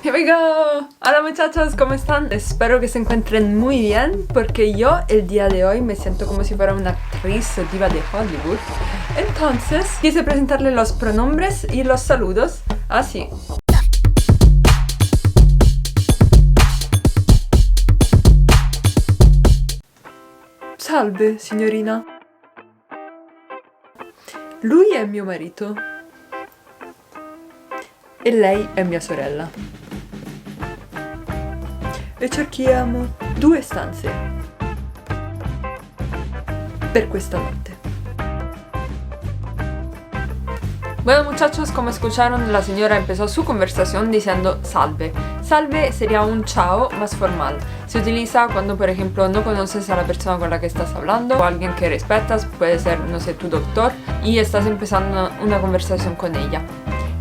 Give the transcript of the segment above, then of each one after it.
Here we go. Hola muchachos, ¿cómo están? Espero que se encuentren muy bien porque yo el día de hoy me siento como si fuera una actriz o diva de Hollywood. Entonces quise presentarle los pronombres y los saludos así. Salve, signorina. Lui è mio marito e lei è mia sorella. E cerchiamo 2 stanze per questa notte. Bueno muchachos, como escucharon, la señora empezó su conversación diciendo salve. Salve sería un ciao más formal. Se utiliza cuando, por ejemplo, no conoces a la persona con la que estás hablando o alguien que respetas, puede ser, no sé, tu doctor, y estás empezando una conversación con ella.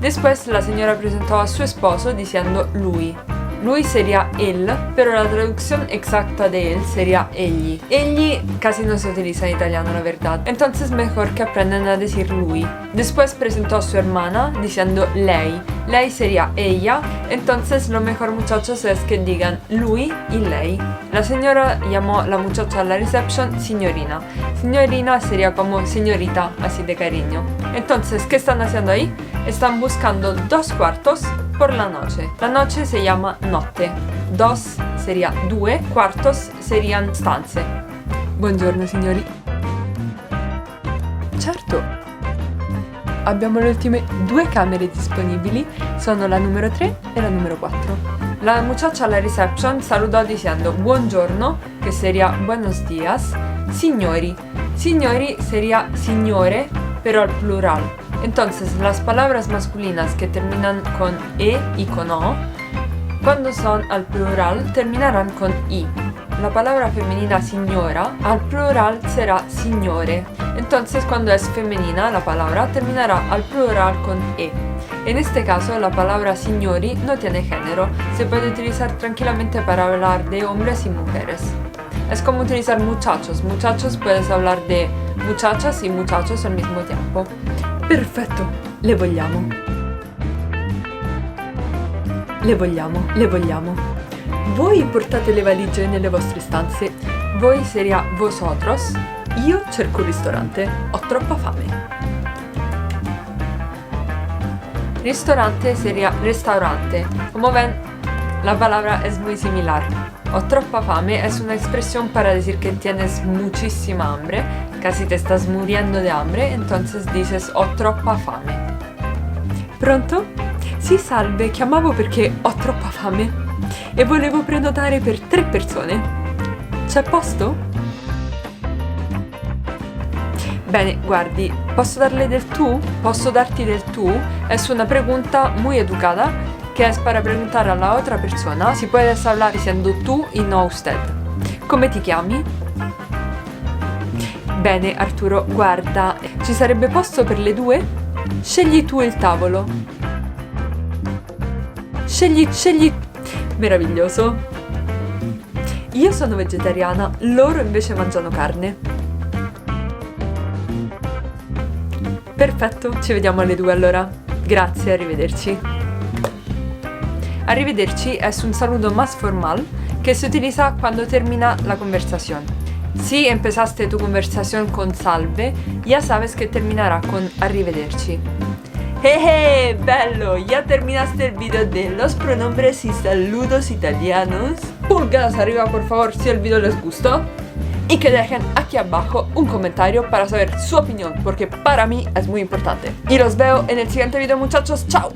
Después la señora presentó a su esposo diciendo lui. Lui sería él, pero la traducción exacta de él sería egli. Egli casi no se utiliza en italiano, la verdad. Entonces mejor que aprendan a decir lui. Después presentó a su hermana diciendo lei. Lei sería ella. Entonces lo mejor, muchachos, es que digan lui y lei. La señora llamó a la muchacha a la reception signorina. Signorina sería como señorita, así de cariño. Entonces, ¿qué están haciendo ahí? Están buscando 2 cuartos por la noche. La noche se llama notte. 2 sería 2, quartos serían stanze. Buongiorno signori. Certo. Abbiamo le ultime 2 camere disponibili, sono la numero 3 e la numero 4. La muchacha alla reception saludò dicendo buongiorno, che sería buenos días, signori. Signori sería signore, pero al plural. Entonces, las palabras masculinas que terminan con e y con o, cuando son al plural, terminarán con i. La palabra femenina signora, al plural será signore. Entonces, cuando es femenina, la palabra terminará al plural con e. En este caso, la palabra signori no tiene género, se puede utilizar tranquilamente para hablar de hombres y mujeres. Es como utilizar muchachos. Muchachos puedes hablar de muchachas y muchachos al mismo tiempo. Perfetto, le vogliamo. Le vogliamo, le vogliamo. Voi portate le valigie nelle vostre stanze. Voi sería vosotros. Io cerco un ristorante. Ho troppa fame. Ristorante sería restaurante. Como ven, la palabra es muy similar. Ho troppa fame es una expresión para decir que tienes muchísima hambre, casi te estás muriendo de hambre, entonces dices ho troppa fame. Pronto? Sì, salve, chiamavo perché ho troppa fame e volevo prenotare per 3 persone. C'è posto? Bene, guardi, ¿posso darle del tú? ¿Posso darti del tú? Es una pregunta muy educada que es para preguntar a la otra persona si puedes hablar diciendo tú y no usted. Come ti chiami? Bene, Arturo, guarda, ci sarebbe posto per le 2? Scegli tu il tavolo. Scegli. Meraviglioso. Io sono vegetariana, loro invece mangiano carne. Perfetto, ci vediamo alle 2 allora. Grazie, arrivederci. Arrivederci es un saludo más formal que se utiliza cuando termina la conversación. Si empezaste tu conversación con salve, ya sabes que terminará con arrivederci. ¡Jeje! ¡Bello! Ya terminaste el video de los pronombres y saludos italianos. Pulgadas arriba, por favor, si el video les gustó. Y que dejen aquí abajo un comentario para saber su opinión, porque para mí es muy importante. Y los veo en el siguiente video, muchachos. ¡Chao!